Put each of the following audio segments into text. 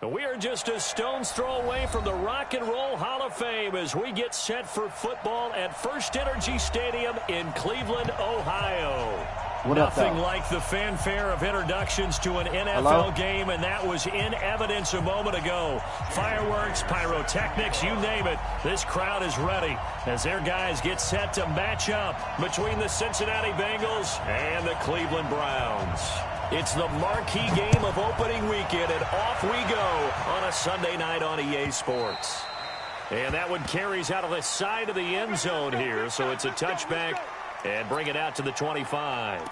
We are just a stone's throw away from the Rock and Roll Hall of Fame as we get set for football at First Energy Stadium in Cleveland, Ohio. Nothing like the fanfare of introductions to an NFL game, and that was in evidence a moment ago. Fireworks, pyrotechnics, you name it. This crowd is ready as their guys get set to match up between the Cincinnati Bengals and the Cleveland Browns. It's the marquee game of opening weekend, and off we go on a Sunday night on EA Sports. And that one carries out of the side of the end zone here, so it's a touchback and bring it out to the 25.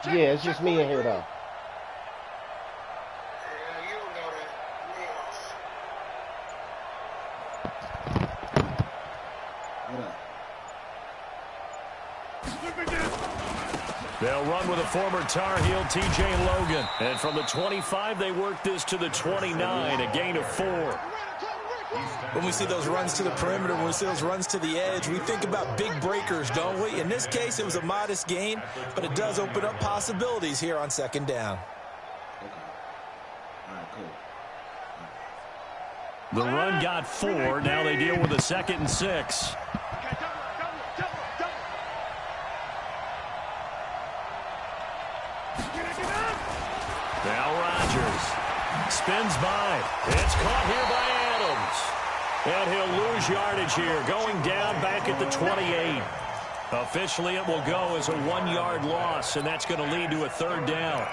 Yeah, it's just me in here, though. They'll run with a former Tar Heel, T.J. Logan. And from the 25, they work this to the 29, a gain of 4. When we see those runs to the perimeter, when we see those runs to the edge, we think about big breakers, don't we? In this case, it was a modest gain, but it does open up possibilities here on second down. The run got 4. Now they deal with a 2nd and 6. Now Rodgers spins by. It's caught here by Adams. And he'll lose yardage here, going down back at the 28. Officially, it will go as a 1-yard loss, and that's going to lead to a 3rd down.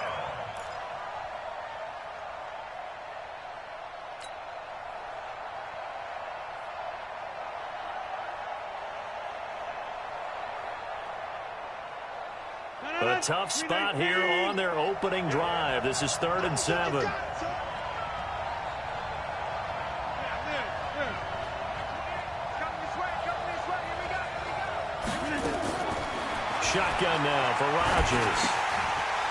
A tough spot here on their opening drive. This is 3rd and 7. Shotgun now for Rodgers.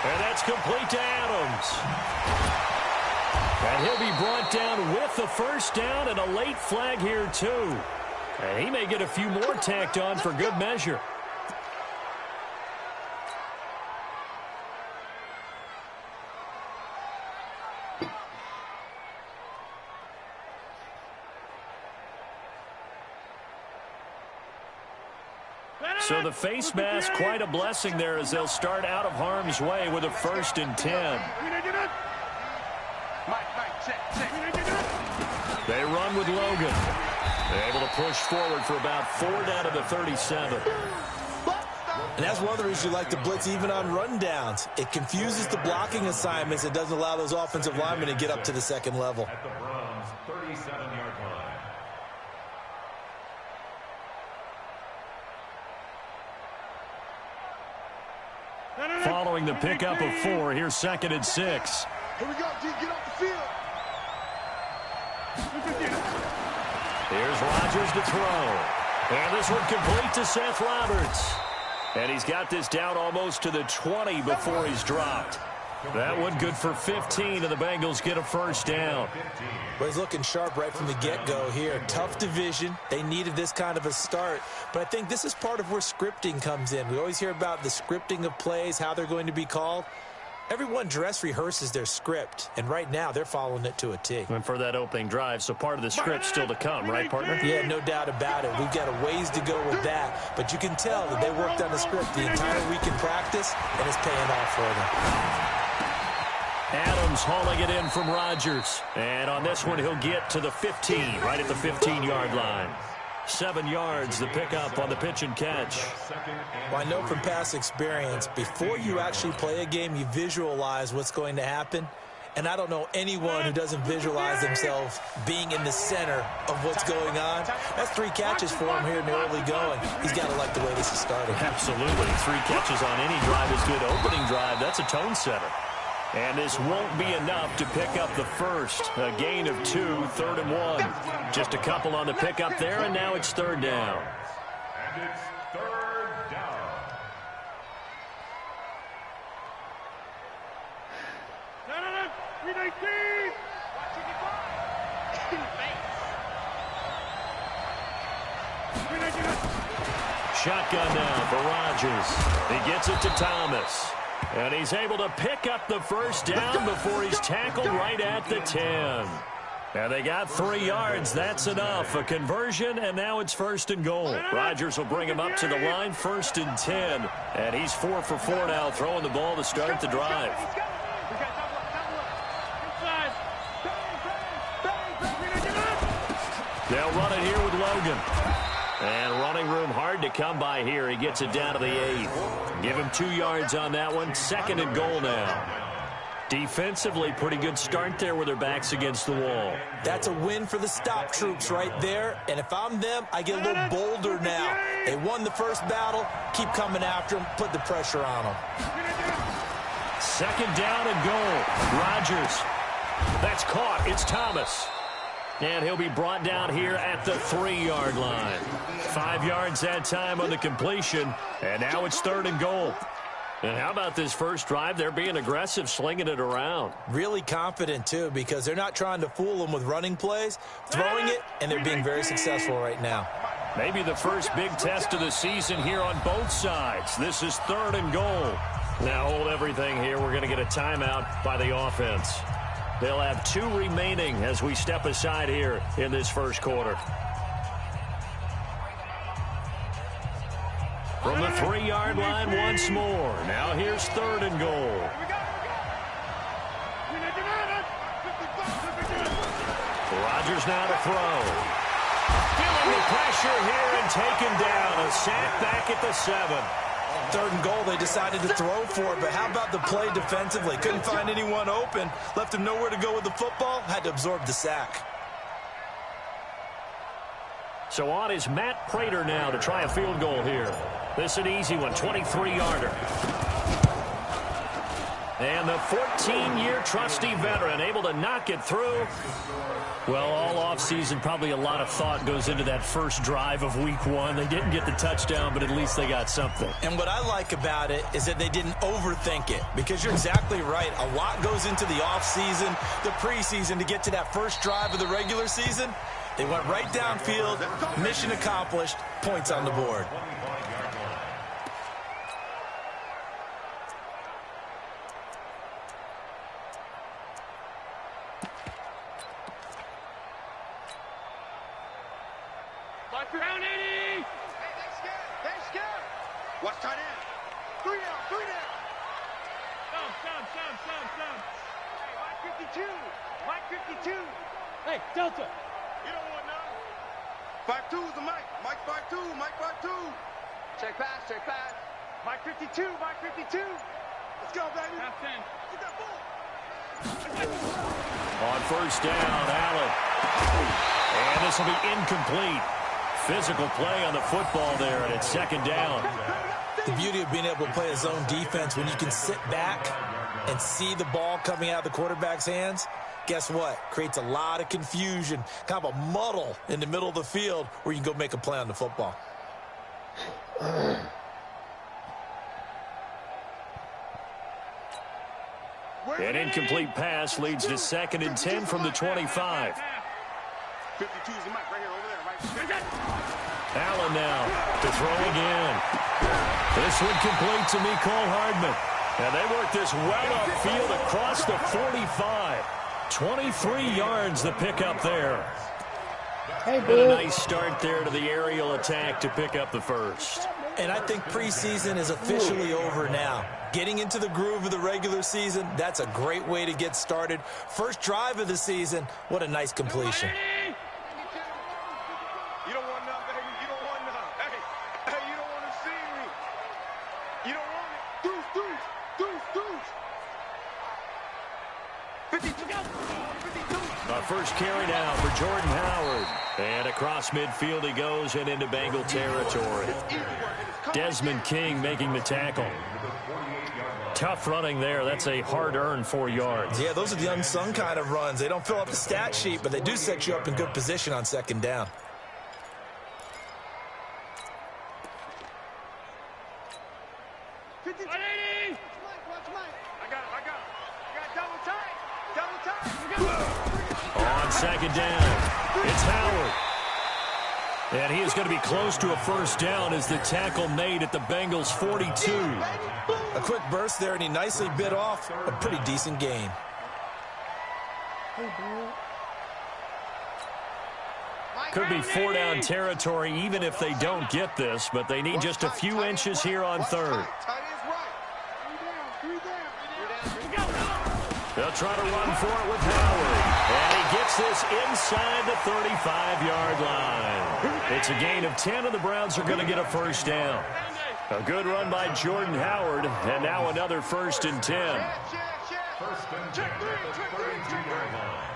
And that's complete to Adams. And he'll be brought down with the 1st down and a late flag here, too. And he may get a few more tacked on for good measure. So the face mask, quite a blessing there as they'll start out of harm's way with a 1st and 10. They run with Logan. They're able to push forward for about 4 down to the 37. And that's one of the reasons you like to blitz even on rundowns. It confuses the blocking assignments. It doesn't allow those offensive linemen to get up to the 2nd level. At the Browns' 37-yard line. Following the pickup of 4, here's 2nd and 6. Here we go, D, get off the field. Here's Rodgers to throw. And this one complete to Seth Roberts. And he's got this down almost to the 20 before he's dropped. That one good for 15, and the Bengals get a 1st down. Well, he's looking sharp right from the get-go here. Tough division. They needed this kind of a start. But I think this is part of where scripting comes in. We always hear about the scripting of plays, how they're going to be called. Everyone dress rehearses their script, and right now they're following it to a T. And for that opening drive, so part of the script still to come, right, partner? Yeah, no doubt about it. We've got a ways to go with that, but you can tell that they worked on the script the entire week in practice, and it's paying off for them. Adams hauling it in from Rodgers. And on this one, he'll get to the 15, right at the 15-yard line. 7 yards, the pickup on the pitch and catch. Well, I know from past experience, before you actually play a game, you visualize what's going to happen. And I don't know anyone who doesn't visualize themselves being in the center of what's going on. That's 3 catches for him here in the early going. He's got to like the way this is starting. Absolutely. 3 catches on any drive is good. Opening drive, that's a tone setter. And this won't be enough to pick up the first. A gain of 2, 3rd and 1. Just a couple on the pickup there, and now it's 3rd down. And it's 3rd down. Shotgun now for Rodgers. He gets it to Thomas. And he's able to pick up the first down before he's tackled right at the 10. And they got 3 yards. That's enough. A conversion, and now it's 1st and goal. Rodgers will bring him up to the line, 1st and 10. And he's 4 for 4 now, throwing the ball to start the drive. They'll run it here with Logan. And running room hard to come by here. He gets it down to the 8. Give him 2 yards on that one. 2nd and goal now. Defensively, pretty good start there with their backs against the wall. That's a win for the stop troops right there. And if I'm them, I get a little bolder now. They won the first battle. Keep coming after them. Put the pressure on them. 2nd down and goal. Rodgers. That's caught. It's Thomas. And he'll be brought down here at the 3-yard line. 5 yards that time on the completion. And now it's 3rd and goal. And how about this first drive? They're being aggressive, slinging it around. Really confident, too, because they're not trying to fool them with running plays, throwing it, and they're being very successful right now. Maybe the first big test of the season here on both sides. This is 3rd and goal. Now hold everything here. We're going to get a timeout by the offense. They'll have 2 remaining as we step aside here in this first quarter. From the 3-yard line once more. Now here's 3rd and goal. Rodgers now to throw. Feeling the pressure here and taken down. A sack back at the 7. 3rd and goal, they decided to throw for it, but how about the play defensively? Couldn't find anyone open, left him nowhere to go with the football, had to absorb the sack. So on is Matt Prater now to try a field goal here. This is an easy one, 23-yarder. And the 14-year trusty veteran able to knock it through. Well, all offseason, probably a lot of thought goes into that first drive of week 1. They didn't get the touchdown, but at least they got something. And what I like about it is that they didn't overthink it, because you're exactly right. A lot goes into the offseason, the preseason, to get to that first drive of the regular season. They went right downfield, mission accomplished, points on the board. Round 80! Hey, they scared! Watch tight end. 3 down! Down. Hey, Mike 52! Hey, Delta! You don't want none. 5-2 is the Mike. Mike 5-2, Mike 5-2. Check pass. Mike 52! Let's go, baby! Half 10. Get that ball! On first down, Allen. And this will be incomplete. Physical play on the football there, and it's 2nd down. The beauty of being able to play a zone defense, when you can sit back and see the ball coming out of the quarterback's hands, guess what? Creates a lot of confusion, kind of a muddle in the middle of the field where you can go make a play on the football. An incomplete pass leads to 2nd and 10 from the 25. 52 is the Mike right here, over there, right? Allen now to throw again. This one complete to Mecole Hardman. And they work this well upfield across the 45. 23 yards the pickup there. Hey, and a nice start there to the aerial attack to pick up the first. And I think preseason is officially over now. Getting into the groove of the regular season, that's a great way to get started. First drive of the season, what a nice completion. You don't want none, baby. You don't want none. Hey, you don't want to see me. You don't want it. Deuce. 52. Our first carry now for Jordan Howard. And across midfield he goes and into Bengal territory. Desmond King making the tackle. Tough running there. That's a hard-earned 4 yards. Yeah, those are the unsung kind of runs. They don't fill up the stat sheet, but they do set you up in good position on second down. On second down, it's Howard. And he is going to be close to a first down as the tackle made at the Bengals' 42. A quick burst there, and he nicely bit off a pretty decent gain. Could be 4-down territory even if they don't get this, but they need just a few inches here on third. They'll try to run for it with Howard. And he gets this inside the 35-yard line. It's a gain of 10, and the Browns are going to get a first down. A good run by Jordan Howard, and now another 1st and 10. First and 10 at the 32-yard line.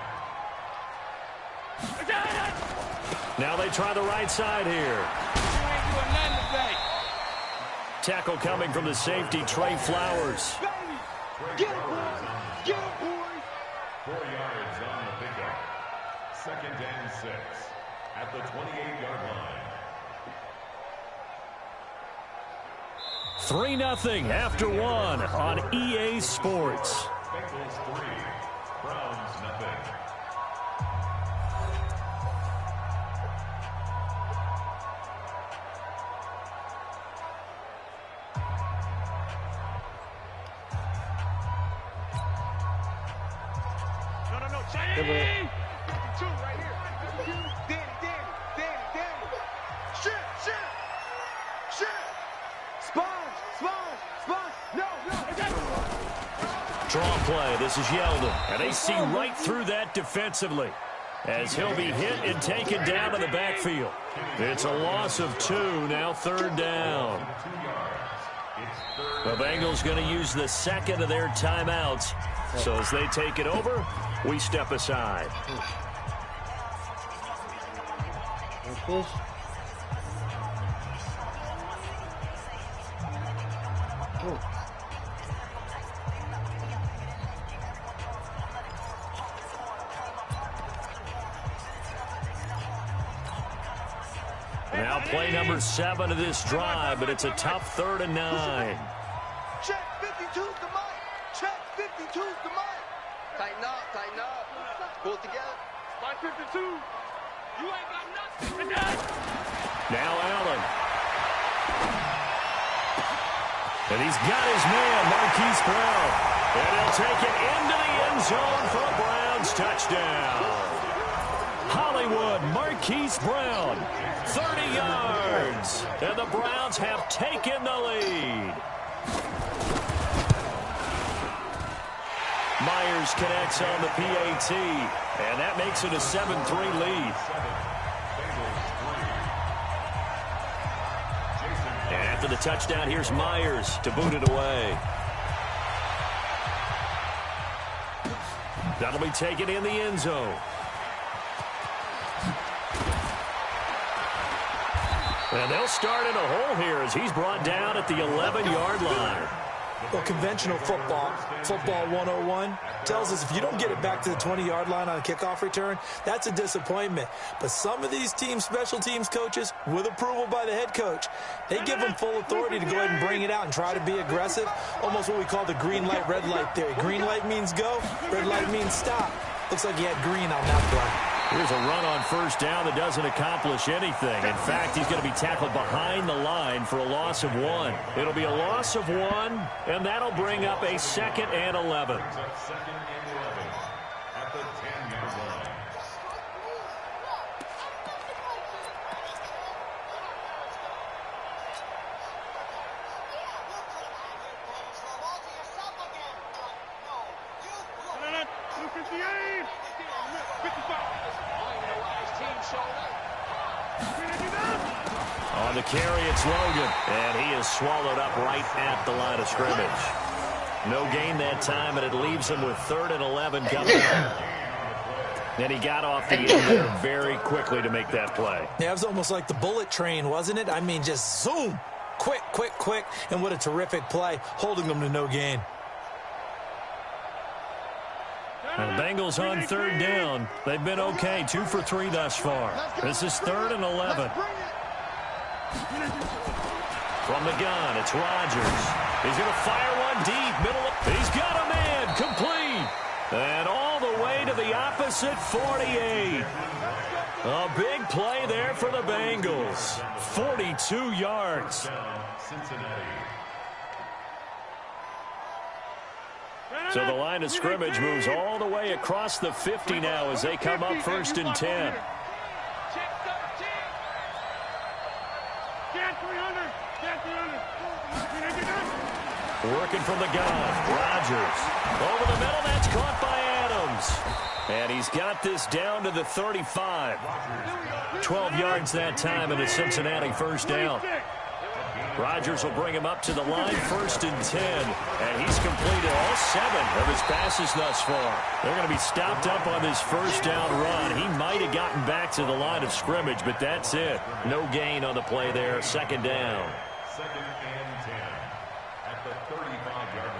Now they try the right side here. Tackle coming from the safety, Trey Flowers. Get him, boys! Get him, boys! 4 yards on the pickup. 2nd and 6 at the 28-yard line. 3-0 after 1 on EA Sports. Bengals 3, Browns nothing. Danny! 52 right here. Danny. Shit. Sponge. No. Draw play. This is Yeldon. And they see right through that defensively as he'll be hit and taken down to the backfield. It's a loss of 2, now 3rd down. The Bengals going to use the second of their timeouts. So as they take it over, we step aside. Now play number 7 of this drive, but it's a tough 3rd and 9. Check 52's the mic. Check 52's the mic. Tighten up. Pull it together. Spot 52. You ain't got nothing. Now Allen. And he's got his man, Marquise Brown. And he'll take it into the end zone for a Browns touchdown. Hollywood, Marquise Brown, 30 yards. And the Browns have taken the lead. Myers connects on the PAT, and that makes it a 7-3 lead. And after the touchdown, here's Myers to boot it away. That'll be taken in the end zone. And they'll start in a hole here as he's brought down at the 11-yard line. Well, conventional football 101, tells us if you don't get it back to the 20-yard line on a kickoff return, that's a disappointment. But some of these special teams coaches, with approval by the head coach, they give them full authority to go ahead and bring it out and try to be aggressive, almost what we call the green light, red light theory. Green light means go, red light means stop. Looks like he had green on that play. Here's a run on first down that doesn't accomplish anything. In fact, he's going to be tackled behind the line for a loss of 1. It'll be a loss of 1, and that'll bring up a 2nd and 11. At the 10-yard line. On the carry, it's Logan, and he is swallowed up right at the line of scrimmage. No gain that time, and it leaves him with 3rd and 11 coming up. And he got off the end there very quickly to make that play. Yeah, it was almost like the bullet train, wasn't it? I mean, just zoom. Quick, and what a terrific play, holding them to no gain. And the Bengals on third down. They've been okay, 2 for 3 thus far. This is 3rd and 11. From the gun, it's Rodgers. He's going to fire one deep, middle. He's got a man, complete. And all the way to the opposite 48. A big play there for the Bengals. 42 yards. So the line of scrimmage moves all the way across the 50 now as they come up 1st and 10. Working from the gun, Rodgers. Over the middle, that's caught by Adams. And he's got this down to the 35. 12 yards that time and a Cincinnati first down. Rodgers will bring him up to the line, 1st and 10. And he's completed all 7 of his passes thus far. They're going to be stopped up on this first down run. He might have gotten back to the line of scrimmage, but that's it. No gain on the play there, 2nd down. 2nd and 10 at the 35-yard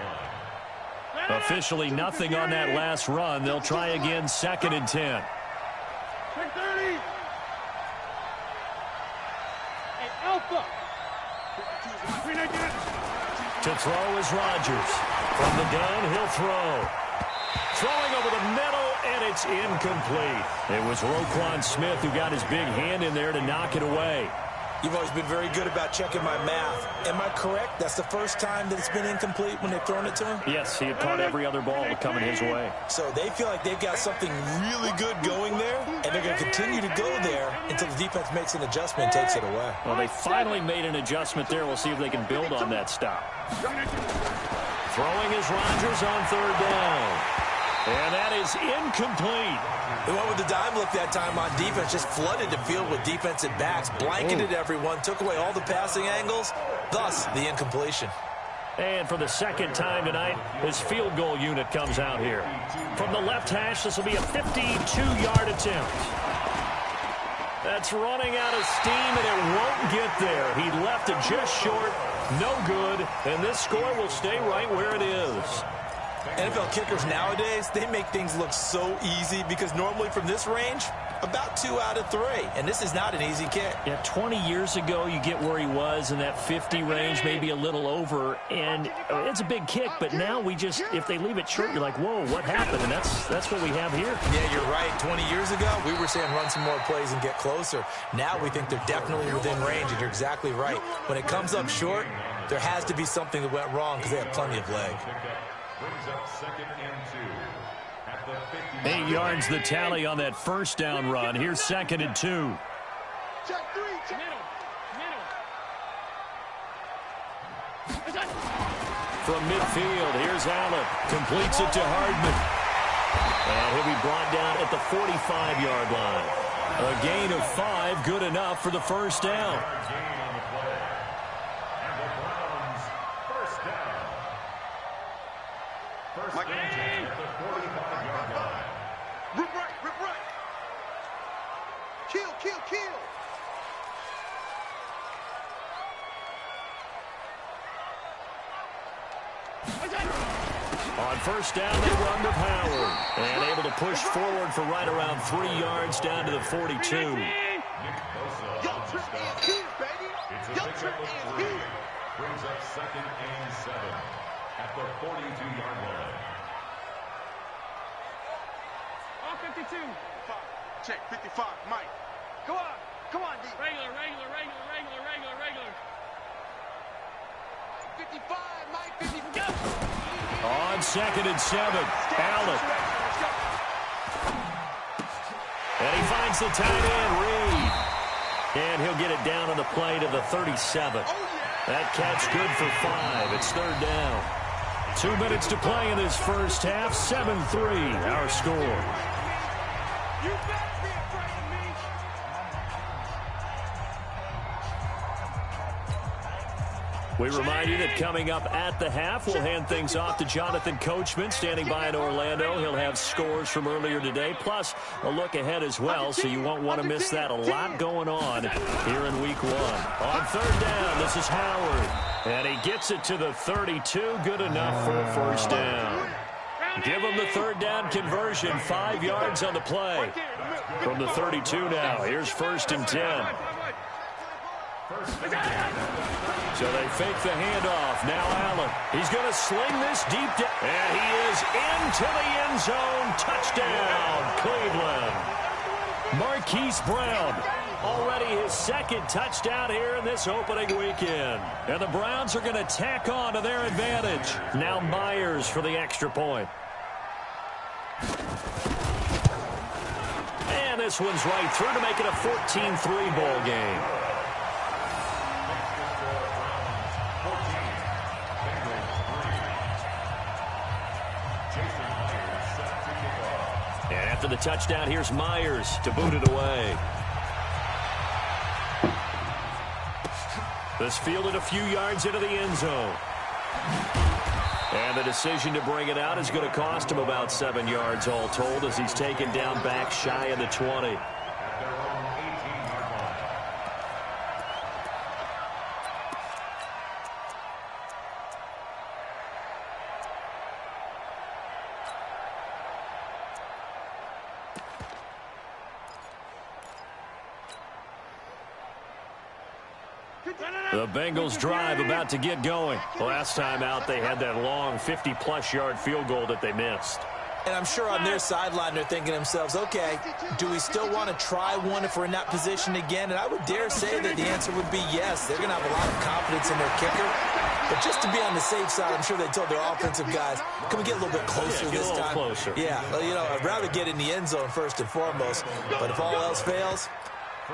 line. Officially nothing on that last run. They'll try again, 2nd and 10. Check 30. Hey, Alpha. To throw is Rodgers. From the gun, he'll throw. Throwing over the middle, and it's incomplete. It was Roquan Smith who got his big hand in there to knock it away. You've always been very good about checking my math. Am I correct? That's the first time that it's been incomplete when they've thrown it to him? Yes, he had caught every other ball coming his way. So they feel like they've got something really good going there, and they're going to continue to go there until the defense makes an adjustment and takes it away. Well, they finally made an adjustment there. We'll see if they can build on that stop. Throwing is Rodgers on 3rd down. And that is incomplete. The one with the dime look that time on defense just flooded the field with defensive backs, blanketed everyone, took away all the passing angles, thus the incompletion. And for the 2nd time tonight, his field goal unit comes out here. From the left hash, this will be a 52-yard attempt. That's running out of steam, and it won't get there. He left it just short, no good, and this score will stay right where it is. NFL kickers nowadays, they make things look so easy because normally from this range, about 2 out of 3. And this is not an easy kick. Yeah, 20 years ago, you get where he was in that 50 range, maybe a little over. And it's a big kick, but now we just, if they leave it short, you're like, whoa, what happened? And that's what we have here. Yeah, you're right. 20 years ago, we were saying run some more plays and get closer. Now we think they're definitely within range, and you're exactly right. When it comes up short, there has to be something that went wrong because they have plenty of leg. Brings up 2nd and 2 at the 50. 8 yards the tally on that first down run. Here's 2nd and 2. Check 3. Check. Middle. From midfield, here's Allen. Completes it to Hardman. And he'll be brought down at the 45-yard line. A gain of 5, good enough for the first down. First down at the 45-yard line. Rip right. Kill. On first down, they run with Howard. And able to push forward for right around 3 yards down to the 42. It's a pickup of 3. Brings up 2nd and 7 at the 42-yard line. All 52. Check 55, Mike. Come on, D. Regular. 55, Mike, 50. Go. On 2nd and 7, Allen. And he finds the tight end, Reed. And he'll get it down on the play to the 37. That catch good for 5. It's 3rd down. 2 minutes to play in this first half. 7-3, our score. You better be afraid of me. We remind you that coming up at the half, we'll hand things off to Jonathan Coachman, standing by in Orlando. He'll have scores from earlier today, plus a look ahead as well, so you won't want to miss that. A lot going on here in Week 1. On 3rd down, this is Howard. And he gets it to the 32. Good enough for a first down. Give them the third down conversion. 5 yards on the play. From the 32 now. Here's 1st and 10. So they fake the handoff. Now Allen. He's going to sling this deep down. And he is into the end zone. Touchdown, Cleveland. Marquise Brown. Already his 2nd touchdown here in this opening weekend. And the Browns are going to tack on to their advantage. Now Myers for the extra point. And this one's right through to make it a 14-3 ball game. And after the touchdown, here's Myers to boot it away. This fielded a few yards into the end zone. And the decision to bring it out is going to cost him about 7 yards all told as he's taken down back shy of the 20. The Bengals drive about to get going. Last time out, they had that long 50-plus yard field goal that they missed. And I'm sure on their sideline, they're thinking to themselves, okay, do we still want to try one if we're in that position again? And I would dare say that the answer would be yes. They're going to have a lot of confidence in their kicker. But just to be on the safe side, I'm sure they told their offensive guys, can we get a little bit closer this time? Closer. Yeah, well, you know, I'd rather get in the end zone first and foremost. But if all else fails,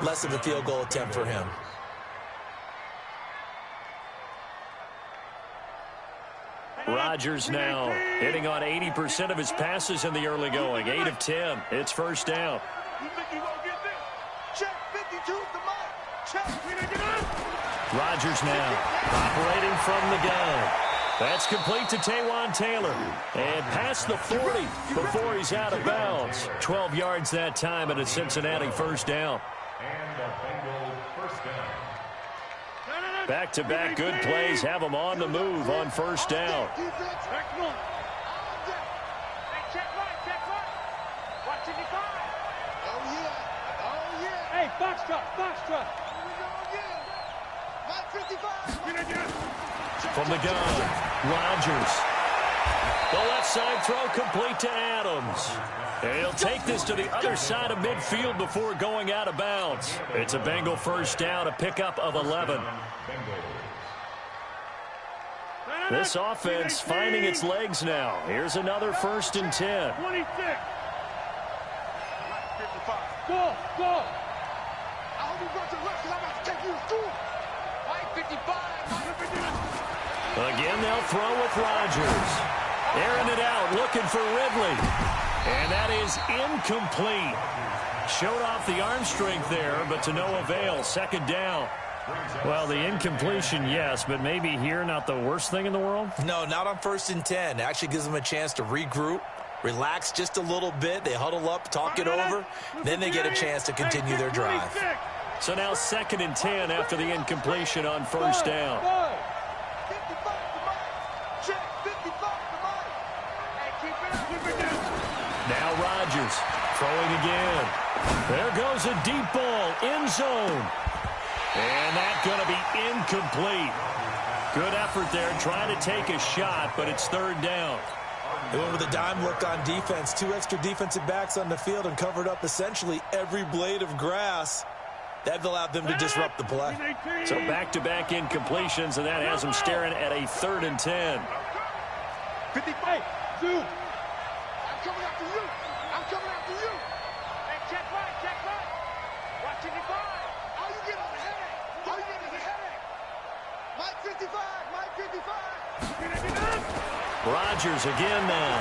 less of a field goal attempt for him. Rodgers now hitting on 80% of his passes in the early going. 8 of 10. It's 1st down. Rodgers now operating from the gun. That's complete to Taywan Taylor. And past the 40 before he's out of bounds. 12 yards that time, and a Cincinnati 1st down. Back-to-back good plays have them on the move on 1st down. Hey, box truck. From the gun, Rodgers. The left side throw complete to Adams. And he'll take this to the other side of midfield before going out of bounds. It's a Bengal 1st down, a pickup of 11. This offense finding its legs now. Here's another 1st and 10. 26. Go. I hope you got your left because I'm about to take you to school. 55. Again, they'll throw with Rodgers. Airing it out, looking for Ridley. And that is incomplete. Showed off the arm strength there, but to no avail. 2nd down. Well, the incompletion, yes, but maybe here not the worst thing in the world? No, not on 1st and 10. Actually gives them a chance to regroup, relax just a little bit. They huddle up, talk it over. Then they get a chance to continue their drive. So now 2nd and 10 after the incompletion on 1st down. Now Rodgers throwing again. There goes a deep ball, end zone. And that's going to be incomplete. Good effort there, trying to take a shot, but it's 3rd down. They went with a dime look on defense. 2 extra defensive backs on the field and covered up essentially every blade of grass. That allowed them to disrupt the play. So back-to-back incompletions, and that has them staring at a 3rd and 10. 55. Two. I'm coming after you. Hey, check right. Watch 55. How you get on the headache? Mike 55. Rodgers again now.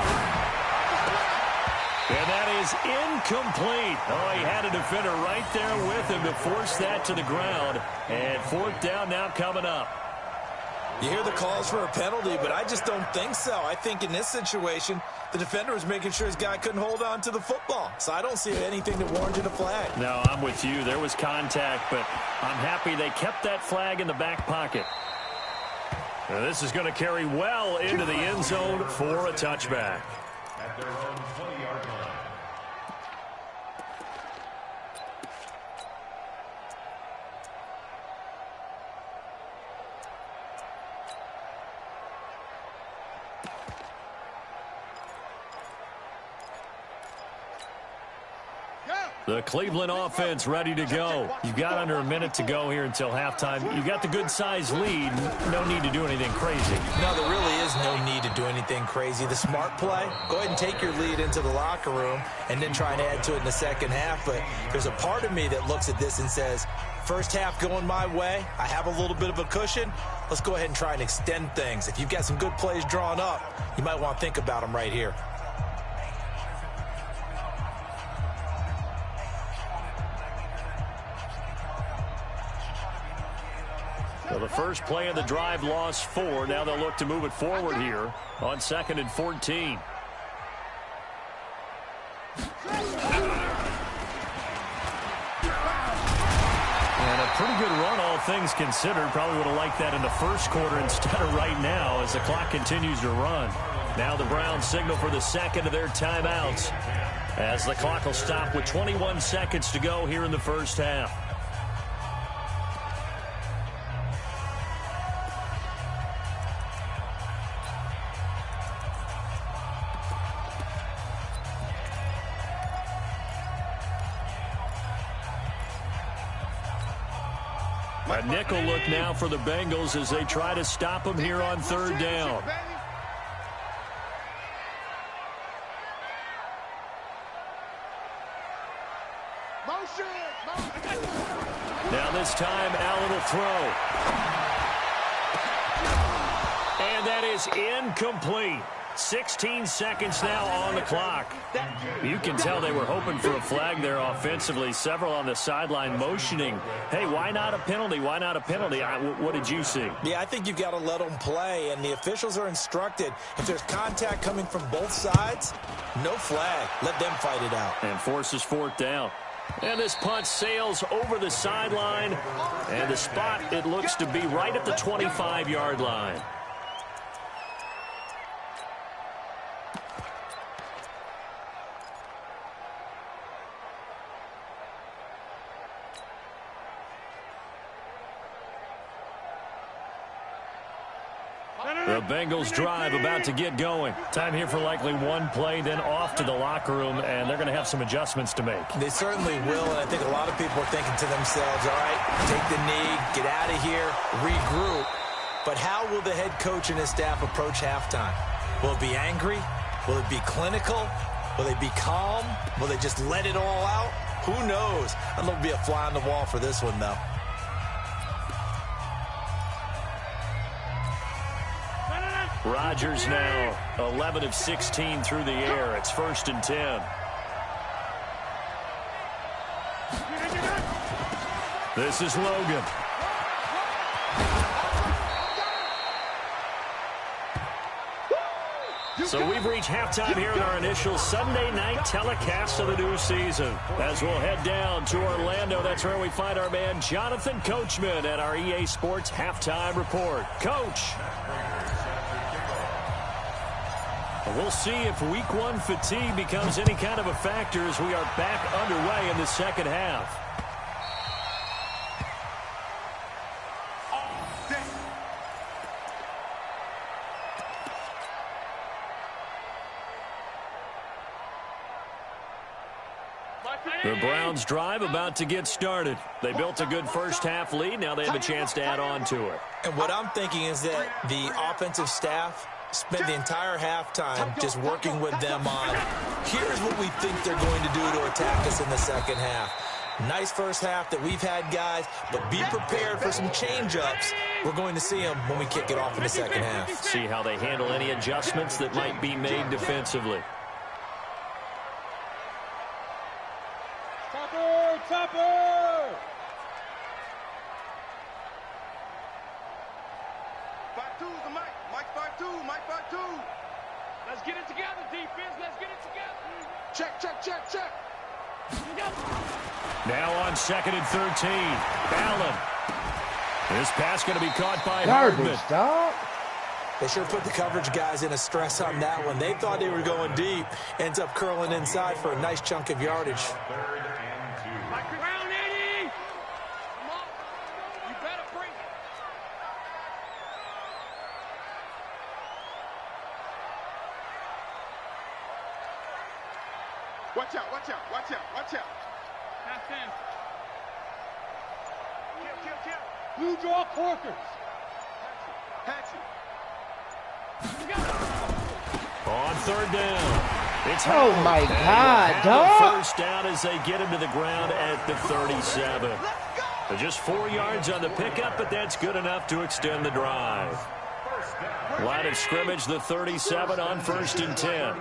And that is incomplete. Oh, he had a defender right there with him to force that to the ground. And 4th down now coming up. You hear the calls for a penalty, but I just don't think so. I think in this situation, the defender was making sure his guy couldn't hold on to the football. So I don't see anything that warranted a flag. No, I'm with you. There was contact, but I'm happy they kept that flag in the back pocket. Now, this is going to carry well into the end zone for a touchback. at their own 20-yard line. The Cleveland offense ready to go. You've got under a minute to go here until halftime. You've got the good-sized lead. No need to do anything crazy. No, there really is no need to do anything crazy. The smart play, go ahead and take your lead into the locker room and then try and add to it in the second half. But there's a part of me that looks at this and says, first half going my way, I have a little bit of a cushion. Let's go ahead and try and extend things. If you've got some good plays drawn up, you might want to think about them right here. So the first play of the drive lost 4. Now they'll look to move it forward here on 2nd and 14. And a pretty good run, all things considered. Probably would have liked that in the first quarter instead of right now as the clock continues to run. Now the Browns signal for the second of their timeouts as the clock will stop with 21 seconds to go here in the first half. A nickel look now for the Bengals as they try to stop them here on 3rd down. Now this time, Allen will throw. And that is incomplete. 16 seconds now on the clock. You can tell they were hoping for a flag there offensively. Several on the sideline motioning, hey, why not a penalty? Why not a penalty? What did you see? Yeah, I think you've got to let them play, and the officials are instructed. If there's contact coming from both sides, no flag. Let them fight it out. And forces 4th down. And this punt sails over the sideline, and the spot, it looks to be right at the 25-yard line. The Bengals drive about to get going. Time here for likely one play, then off to the locker room, and they're going to have some adjustments to make. They certainly will, and I think a lot of people are thinking to themselves, all right, take the knee, get out of here, regroup. But how will the head coach and his staff approach halftime? Will it be angry? Will it be clinical? Will they be calm? Will they just let it all out? Who knows? I think it'll be a fly on the wall for this one, though. Rodgers now 11 of 16 through the air. It's 1st and 10. This is Logan. So we've reached halftime here in our initial Sunday night telecast of the new season. As we'll head down to Orlando, that's where we find our man Jonathan Coachman at our EA Sports Halftime Report. Coach. We'll see if Week 1 fatigue becomes any kind of a factor as we are back underway in the second half. The Browns drive about to get started. They built a good first half lead. Now they have a chance to add on to it. And what I'm thinking is that the offensive staff spent the entire halftime just working with them on, here's what we think they're going to do to attack us in the second half. Nice first half that we've had, guys, but be prepared for some change-ups. We're going to see them when we kick it off in the second half. See how they handle any adjustments that might be made defensively. Topper! 5-2's the Mike. Mike 5-2. Mike 5-2. Let's get it together, defense. Let's get it together. Check. Now on 2nd and 13. Allen. This pass going to be caught by Garbage, Hardman. dog. They sure put the coverage guys in a stress on that one. They thought they were going deep. Ends up curling inside for a nice chunk of yardage. Watch out, watch out, watch out, watch out. Pass 10. Kill. Blue draw corkers. Patch it. On third down. It's oh my God, dog. First down as they get him to the ground at the 37. So just 4 yards on the pickup, but that's good enough to extend the drive. Line of scrimmage, the 37 on 1st and 10.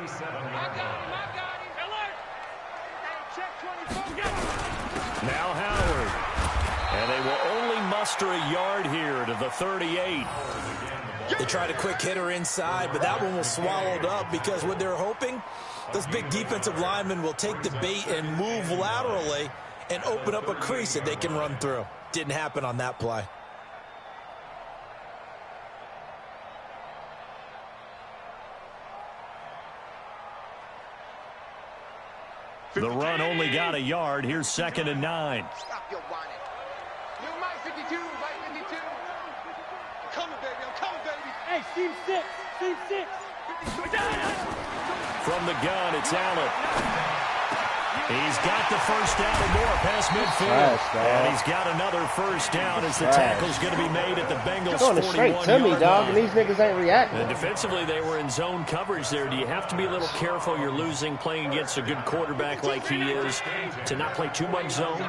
Now Howard. And they will only muster a yard here to the 38. They tried a quick hitter inside, but that one was swallowed up because what they're hoping, those big defensive linemen will take the bait and move laterally and open up a crease that they can run through. Didn't happen on that play. The run only got a yard. Here's 2nd and 9. Stop your whining. New Mike 52, Mike 52. I'm coming, baby. I'm coming, baby. Hey, Team 6. Team 6. From the gun, it's Allen. He's got the first down and more past midfield. And he's got another first down as the tackle's going to be made at the Bengals' 41-yard line. Straight to me, dog, and these niggas ain't reacting. And defensively, they were in zone coverage there. Do you have to be a little careful? You're losing, playing against a good quarterback like he is, to not play too much zone?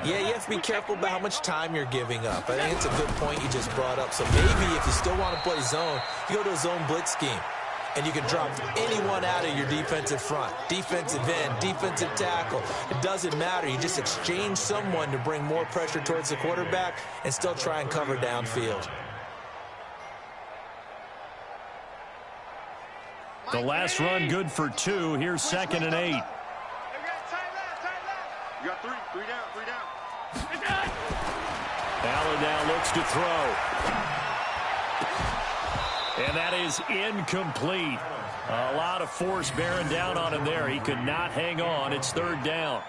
Yeah, you have to be careful about how much time you're giving up. I think it's a good point you just brought up. So maybe if you still want to play zone, you go to a zone blitz scheme. And you can drop anyone out of your defensive front, defensive end, defensive tackle. It doesn't matter. You just exchange someone to bring more pressure towards the quarterback and still try and cover downfield. The last run good for 2. Here's 2nd and 8. You got 3 down. Allen now looks to throw. And that is incomplete. A lot of force bearing down on him there. He could not hang on. It's 3rd down.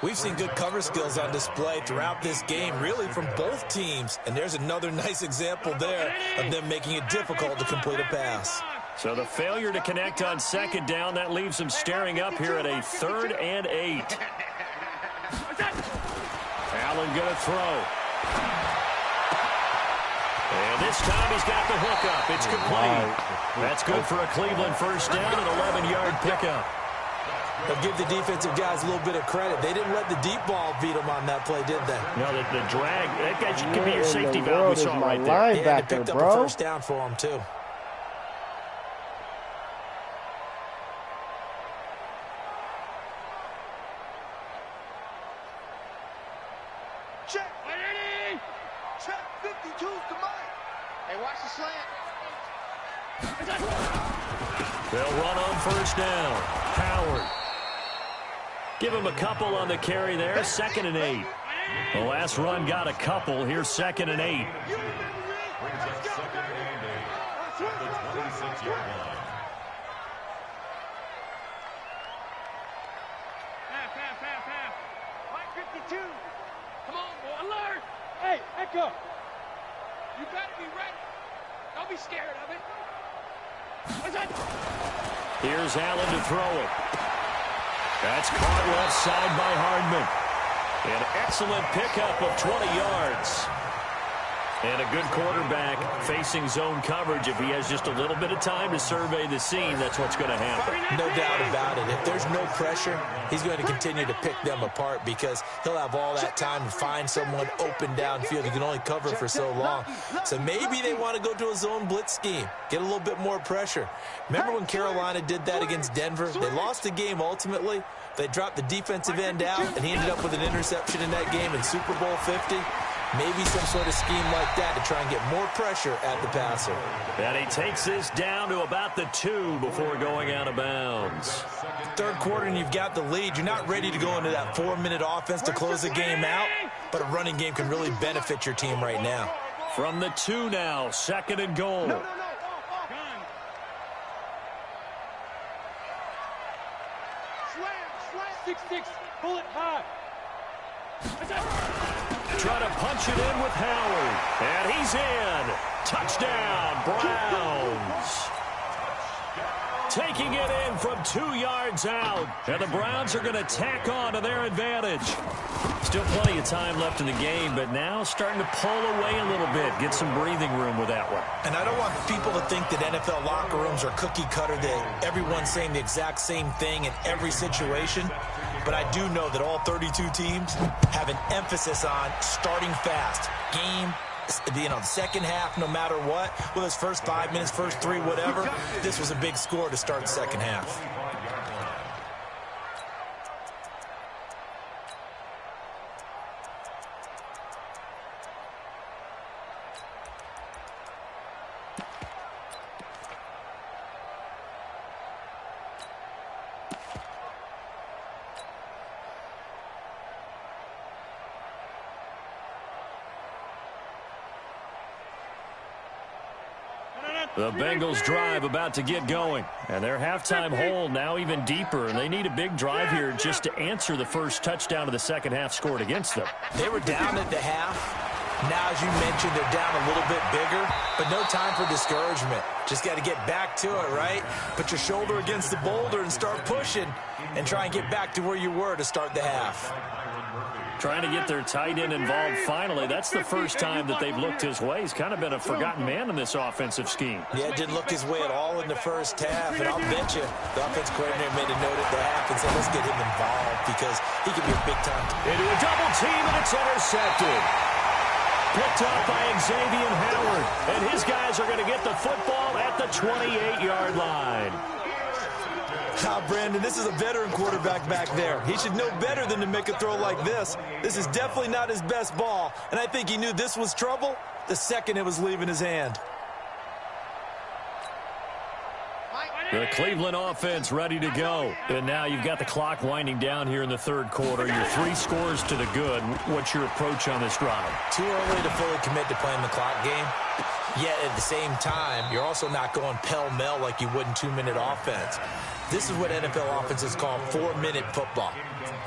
We've seen good cover skills on display throughout this game, really from both teams. And there's another nice example there of them making it difficult to complete a pass. So the failure to connect on 2nd down, that leaves him staring up here at a 3rd and 8. Allen going to throw. And this time he's got the hook up. It's complete. That's good for a Cleveland first down, an 11-yard pickup. They'll give the defensive guys a little bit of credit. They didn't let the deep ball beat them on that play, did they? No, the drag, that guy could be your safety valve we saw right there. Yeah, they picked up a first down for him, too. Check. Check 52 to Mike. Hey, watch the slant. They'll run on first down. Howard. Give him a couple on the carry there. 2nd and 8. The last run got a couple. Here's 2nd and 8. Brings up 2nd and 8 at the 26-yard line. Half. Mike 52. Come on, boy. Alert. Hey, Echo. You better be ready. Don't be scared of it. Here's Allen to throw it. That's caught left side by Hardman. An excellent pickup of 20 yards. And a good quarterback facing zone coverage. If he has just a little bit of time to survey the scene, that's what's going to happen. No doubt about it. If there's no pressure, he's going to continue to pick them apart because he'll have all that time to find someone open downfield. He can only cover for so long. So maybe they want to go to a zone blitz scheme, get a little bit more pressure. Remember when Carolina did that against Denver? They lost the game ultimately. They dropped the defensive end out, and he ended up with an interception in that game in Super Bowl 50. Maybe some sort of scheme like that to try and get more pressure at the passer. And he takes this down to about the 2 before going out of bounds. Third quarter and you've got the lead. You're not ready to go into that 4-minute offense to close the game out, but a running game can really benefit your team right now. From the 2 now, 2nd and goal. 6-6. Pull it high. Try to punch it in with Howard. And he's in. Touchdown, Browns. Taking it in from 2 yards out. And the Browns are going to tack on to their advantage. Still plenty of time left in the game, but now starting to pull away a little bit. Get some breathing room with that one. And I don't want people to think that NFL locker rooms are cookie cutter, that everyone's saying the exact same thing in every situation. But I do know that all 32 teams have an emphasis on starting fast. Game, the second half, no matter what, whether it's first 5 minutes, first 3, whatever, this was a big score to start the second half. The Bengals drive about to get going. And their halftime hole now even deeper. And they need a big drive here just to answer the first touchdown of the second half scored against them. They were down at the half. Now, as you mentioned, they're down a little bit bigger. But no time for discouragement. Just got to get back to it, right? Put your shoulder against the boulder and start pushing. And try and get back to where you were to start the half. Trying to get their tight end involved finally. That's the first time that they've looked his way. He's kind of been a forgotten man in this offensive scheme. Yeah, didn't look his way at all in the first half. And I'll bet you the offense coordinator made a note at the half and said, let's get him involved because he could be a big time. Into a double team, and it's intercepted. Picked up by Xavier Howard. And his guys are going to get the football at the 28-yard line. Now, Brandon, this is a veteran quarterback back there. He should know better than to make a throw like this. This is definitely not his best ball, and I think he knew this was trouble the second it was leaving his hand. The Cleveland offense ready to go. And now you've got the clock winding down here in the third quarter. Your 3 scores to the good. What's your approach on this drive? Too early to fully commit to playing the clock game. Yet at the same time, you're also not going pell-mell like you would in 2-minute offense. This is what NFL offenses call 4-minute football.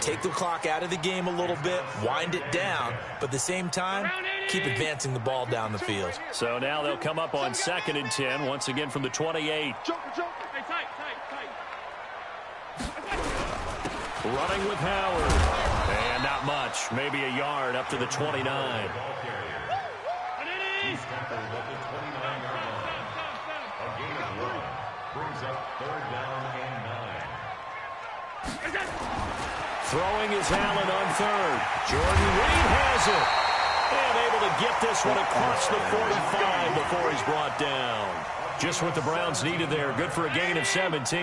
Take the clock out of the game a little bit, wind it down, but at the same time, keep advancing the ball down the field. So now they'll come up on 2nd and 10, once again from the 28. Running with Howard. And not much, maybe a yard up to the 29. He's tackled at the 29-yard line. A gain of 1 brings up 3rd down and 9. Throwing is Allen on 3rd. Jordan Reed has it. And able to get this one across the 45 before he's brought down. Just what the Browns needed there. Good for a gain of 17.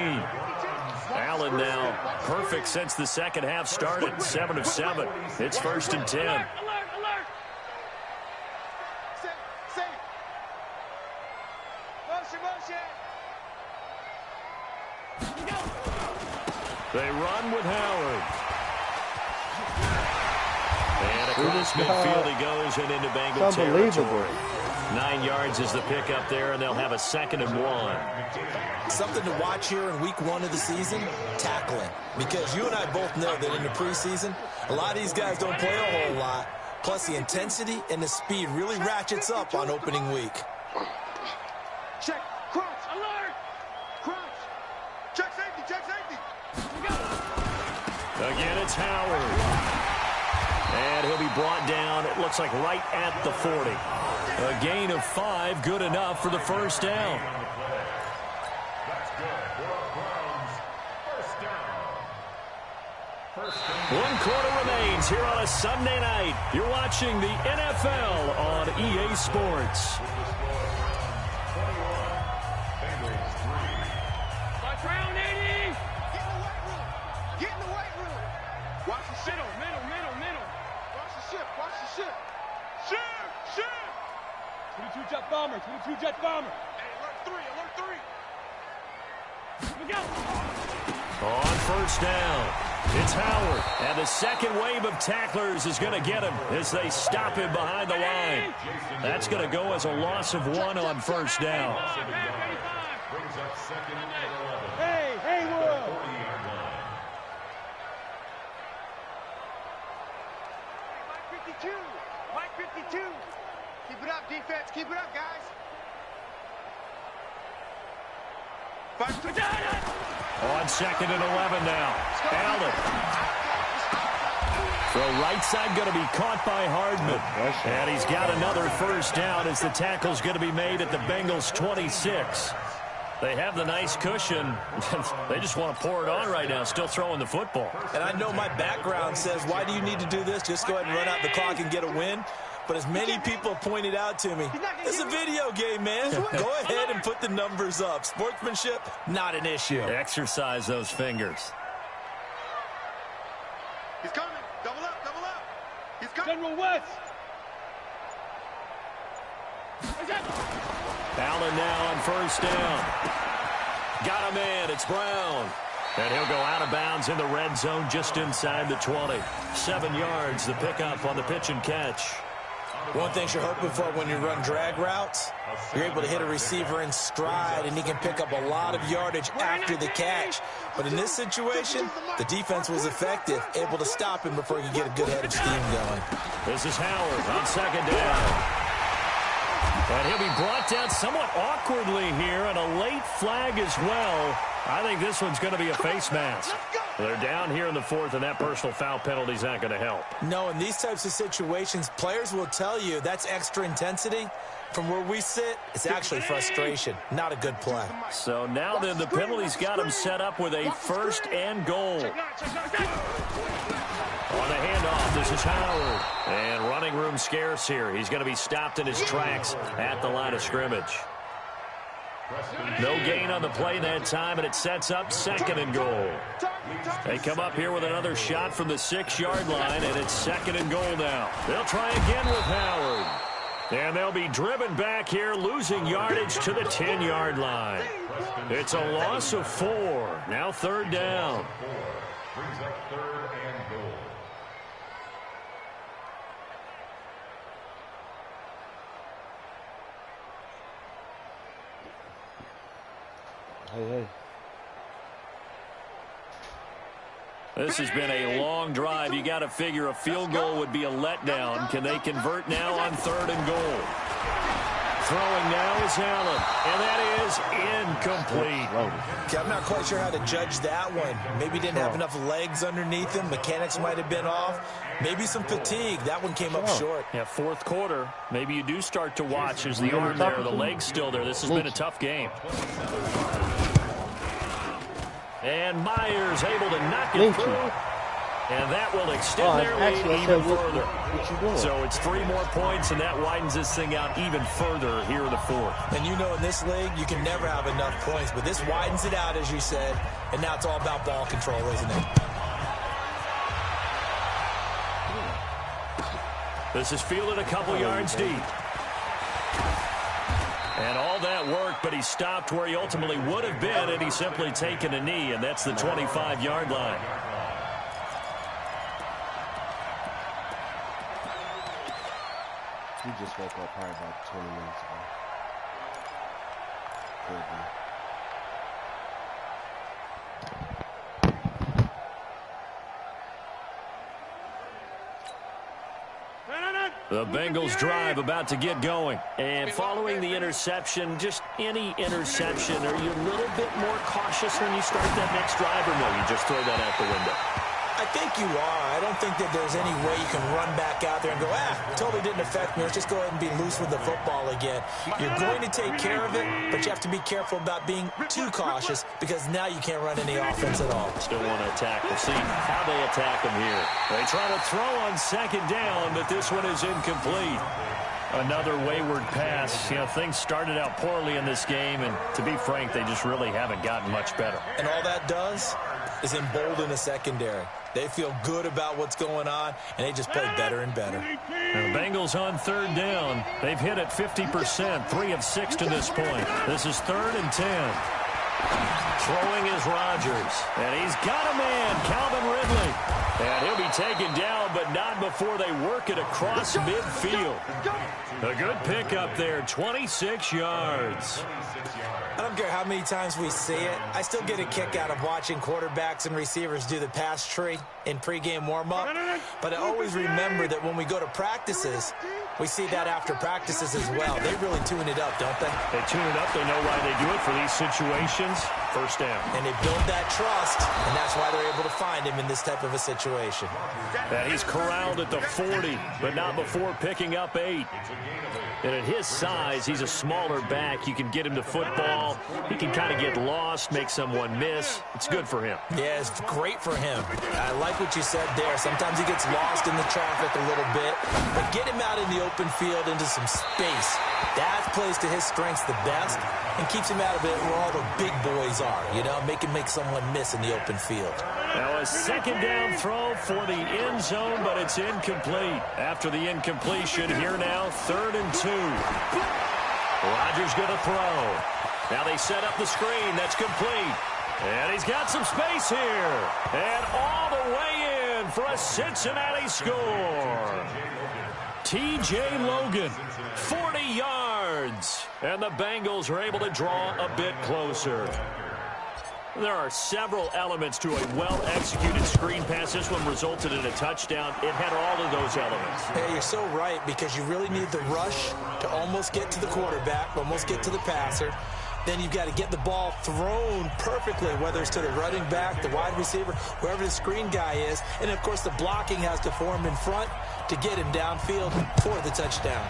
Allen now perfect since the second half started. 7 of 7. It's 1st and 10. They run with Howard. And across midfield he goes and into Bengal territory. 9 yards is the pickup there, and they'll have a 2nd and 1. Something to watch here in week 1 of the season, tackling. Because you and I both know that in the preseason, a lot of these guys don't play a whole lot. Plus the intensity and the speed really ratchets up on opening week. Check, crunch, alert, crunch, check safety, check safety. Again, it's Howard. And he'll be brought down, it looks like right at the 40. A gain of 5, good enough for the first down. That's good for a Browns first down. 1 quarter remains here on a Sunday night. You're watching the NFL on EA Sports. Watch round 80. Get in the weight room. Get in the weight room. Watch the ship. Middle. Watch the ship. Watch the ship. Ship. 22 jet bomber. Hey, alert 3. We go. On first down, it's Howard. And the second wave of tacklers is going to get him as they stop him behind the line. That's going to go as a loss of 1 on first down. Brings up 2nd and 11. Hey, Haywood. Keep it up, guys. On 2nd and 11 now. Allen. The right side going to be caught by Hardman. And he's got another first down as the tackle's going to be made at the Bengals 26. They have the nice cushion. They just want to pour it on right now, still throwing the football. And I know my background says, why do you need to do this? Just go ahead and run out the clock and get a win. But as many people pointed out to me, it's a video game, man. Go ahead and put the numbers up. Sportsmanship, not an issue. Exercise those fingers. He's coming. Double up, double up. He's coming. General West. Allen now on first down. Got him in. It's Brown. And he'll go out of bounds in the red zone just inside the 20. 7 yards, the pickup on the pitch and catch. One thing you're hoping for when you run drag routes, you're able to hit a receiver in stride, and he can pick up a lot of yardage after the catch. But in this situation, the defense was effective, able to stop him before he could get a good head of steam going. This is Howard on 2nd down. And he'll be brought down somewhat awkwardly here, and a late flag as well. I think this one's going to be a face mask. They're down here in the 4th, and that personal foul penalty is not going to help. No, in these types of situations, players will tell you that's extra intensity. From where we sit, it's actually frustration, not a good play. So now then, the penalty's got him set up with a 1st and goal. On the handoff, this is Howard. And running room scarce here. He's going to be stopped in his tracks at the line of scrimmage. No gain on the play that time, and it sets up 2nd and goal. They come up here with another shot from the 6-yard line, and it's 2nd and goal now. They'll try again with Howard. And they'll be driven back here, losing yardage to the 10-yard line. It's a loss of 4. Now 3rd down. Brings up 3rd and goal. Hey. This has been a long drive. You got to figure a field goal would be a letdown. Can they convert now on 3rd and goal? Throwing now is Allen, and that is incomplete. Okay, I'm not quite sure how to judge that one. Maybe didn't have enough legs underneath him. Mechanics might have been off. Maybe some fatigue. That one came up short. Yeah, 4th quarter. Maybe you do start to watch. There's the arm there, the leg's still there. This has been a tough game. And Myers able to knock it through. And that will extend their lead even further. So it's 3 more points, and that widens this thing out even further here in the 4th. And you know in this league, you can never have enough points. But this widens it out, as you said. And now it's all about ball control, isn't it? This is fielded a couple yards deep. And all that worked, but he stopped where he ultimately would have been, and he's simply taken a knee, and that's the 25-yard line. He just woke up probably about 20 minutes ago. The Bengals drive about to get going. And following the interception, just any interception, are you a little bit more cautious when you start that next drive, or no, you just throw that out the window? I think you are. I don't think that there's any way you can run back out there and go, totally didn't affect me. Let's just go ahead and be loose with the football again. You're going to take care of it, but you have to be careful about being too cautious because now you can't run any offense at all. Still want to attack. We'll see how they attack him here. They try to throw on 2nd down, but this one is incomplete. Another wayward pass. You know, things started out poorly in this game, and to be frank, they just really haven't gotten much better. And all that does is embolden the secondary. They feel good about what's going on, and they just play better and better. Now the Bengals on 3rd down. They've hit it 50%, 3 of 6 to this point. This is 3rd and 10. Throwing is Rodgers, and he's got a man, Calvin Ridley. And he'll be taken down, but not before they work it across midfield. A good pickup there, 26 yards. I don't care how many times we see it. I still get a kick out of watching quarterbacks and receivers do the pass tree in pregame warm-up. But I always remember that when we go to practices, We see that after practices as well. They really tune it up, don't they? They tune it up. They know why they do it for these situations. First down. And they build that trust, and that's why they're able to find him in this type of a situation. And he's corralled at the 40, but not before picking up 8. And at his size, he's a smaller back. You can get him to football. He can kind of get lost, make someone miss. It's good for him. Yeah, it's great for him. I like what you said there. Sometimes he gets lost in the traffic a little bit, but get him out in the open field into some space. That plays to his strengths the best and keeps him out of it where all the big boys are, you know, make someone miss in the open field. Now a second down throw for the end zone, but it's incomplete. After the incompletion, here now, 3rd and 2. Rodgers going to throw. Now they set up the screen. That's complete. And he's got some space here. And all the way in for a Cincinnati score. T.J. Logan, 40 yards. And the Bengals are able to draw a bit closer. There are several elements to a well-executed screen pass. This one resulted in a touchdown. It had all of those elements. Hey, you're so right, because you really need the rush to almost get to the quarterback, almost get to the passer. Then you've got to get the ball thrown perfectly, whether it's to the running back, the wide receiver, wherever the screen guy is. And, of course, the blocking has to form in front to get him downfield for the touchdown.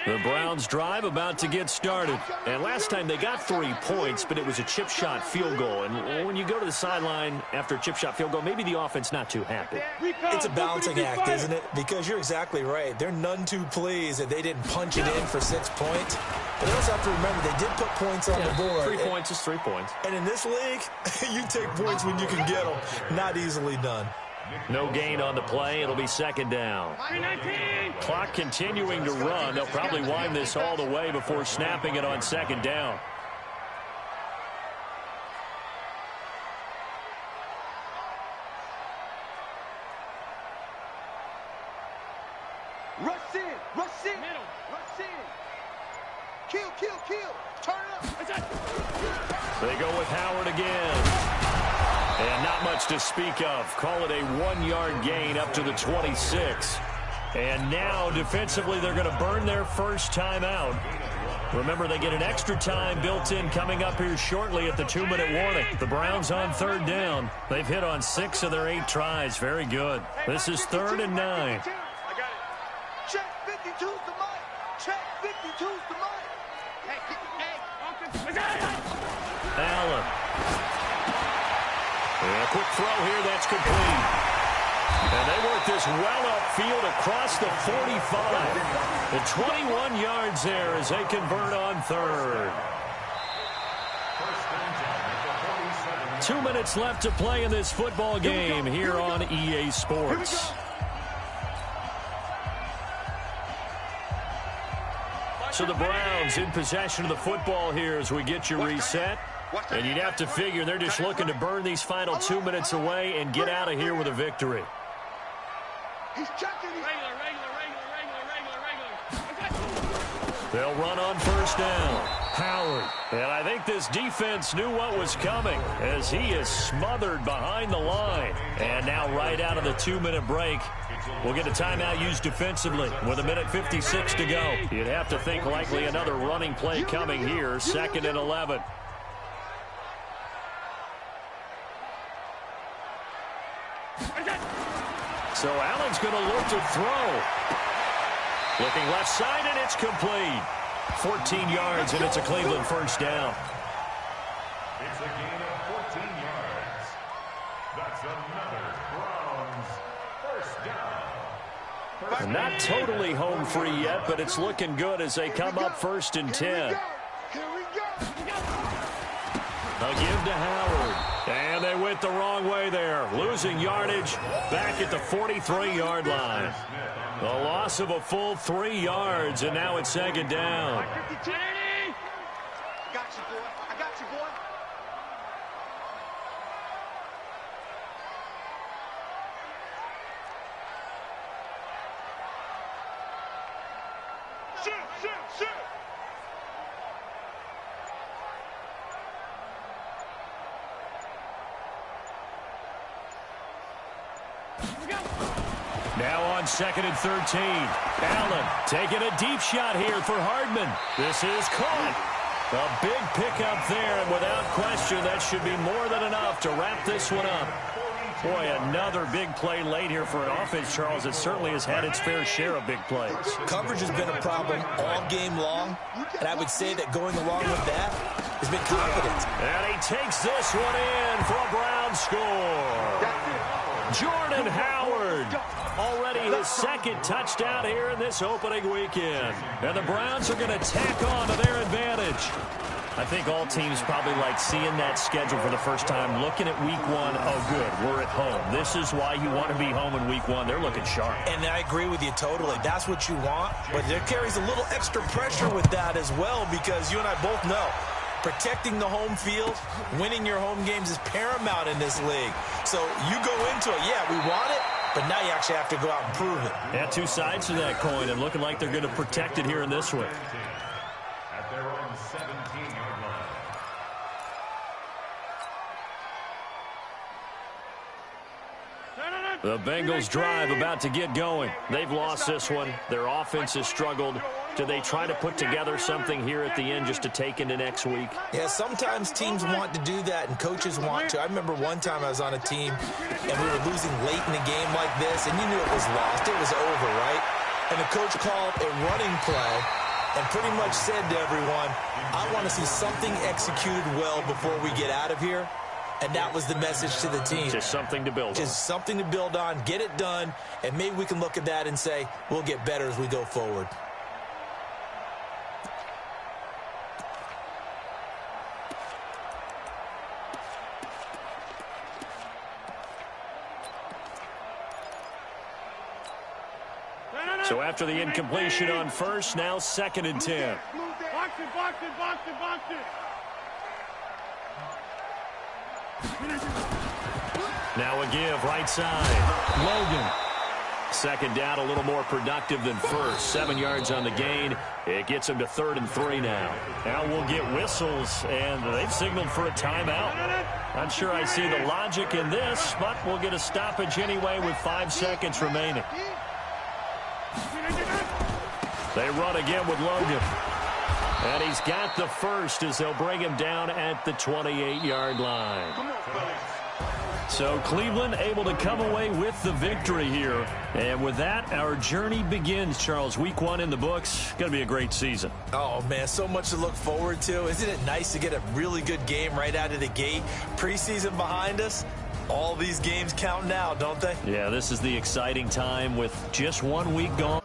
The Browns drive about to get started. And last time they got 3 points, but it was a chip shot field goal. And when you go to the sideline after a chip shot field goal, maybe the offense not too happy. It's a balancing act, isn't it? Because you're exactly right. They're none too pleased that they didn't punch it in for 6 points. But they also have to remember they did put points on the board. 3 points is 3 points. And in this league, you take points when you can get them. Not easily done. No gain on the play. It'll be 2nd down. Clock continuing to run. They'll probably wind this all the way before snapping it on 2nd down. Rush in, rush in, rush in. Kill, kill, kill. Turn up. They go with Howard again. And not much to speak of. Call it a 1-yard gain up to the 26. And now, defensively, they're going to burn their first time out. Remember, they get an extra time built in coming up here shortly at the 2-minute warning. The Browns on 3rd down. They've hit on 6 of their 8 tries. Very good. This is 3rd and 9. I got it. Check 52's the mic. Check 52's the mic. Hey, Allen. And a quick throw here, that's complete. And they work this well upfield across the 45. The 21 yards there as they convert on 3rd. 2 minutes left to play in this football game here on EA Sports. So the Browns in possession of the football here as we get you reset. And you'd have to figure they're just looking to burn these final 2 minutes away and get out of here with a victory. he's checking. They'll run on 1st down. Howard. And I think this defense knew what was coming as he is smothered behind the line. And now right out of the 2-minute break, we'll get a timeout used defensively with 1:56 to go. You'd have to think likely another running play coming here, 2nd and 11. So Allen's going to look to throw. Looking left side, and it's complete. 14 yards, and it's a Cleveland 1st down. It's a gain of 14 yards. That's another Browns 1st down. Not totally home free yet, but it's looking good as they come up 1st and 10. They'll give to Howard. And they went the wrong way there. Losing yardage back at the 43-yard line. The loss of a full 3 yards, and now it's 2nd down. I got you, boy. I got you, boy. Now on 2nd and 13. Allen taking a deep shot here for Hardman. This is caught. A big pickup there, and without question, that should be more than enough to wrap this one up. Boy, another big play late here for an offense, Charles. It certainly has had its fair share of big plays. Coverage has been a problem all game long, and I would say that going along with that has been confidence. And he takes this one in for a Brown score. Jordan Howard, already his second touchdown here in this opening weekend. And the Browns are going to tack on to their advantage. I think all teams probably like seeing that schedule for the first time, looking at week one. Oh, good, we're at home. This is why you want to be home in week one. They're looking sharp. And I agree with you totally. That's what you want. But there carries a little extra pressure with that as well, because you and I both know protecting the home field, winning your home games is paramount in this league. So you go into it, yeah, we want it, but now you actually have to go out and prove it. Yeah, two sides to that coin, and looking like they're going to protect it here in this one. At their own 17-yard line. The Bengals drive about to get going. They've lost this one. Their offense has struggled. Do they try to put together something here at the end just to take into next week? Yeah, sometimes teams want to do that and coaches want to. I remember one time I was on a team and we were losing late in a game like this, and you knew it was lost. It was over, right? And the coach called a running play and pretty much said to everyone, I want to see something executed well before we get out of here. And that was the message to the team. Just something to build on. Just something to build on, get it done, and maybe we can look at that and say, we'll get better as we go forward. So after the incompletion on first, now 2nd and 10. Box it, box it, box it, box it. Now a give, right side. Logan. Second down, a little more productive than first. 7 yards on the gain. It gets him to 3rd and 3 now. Now we'll get whistles, and they've signaled for a timeout. Not sure I see the logic in this, but we'll get a stoppage anyway with 5 seconds remaining. They run again with Logan. And he's got the first as they'll bring him down at the 28-yard line. So Cleveland able to come away with the victory here. And with that, our journey begins, Charles. Week 1 in the books. Going to be a great season. Oh, man, so much to look forward to. Isn't it nice to get a really good game right out of the gate? Preseason behind us. All these games count now, don't they? Yeah, this is the exciting time with just 1 week gone.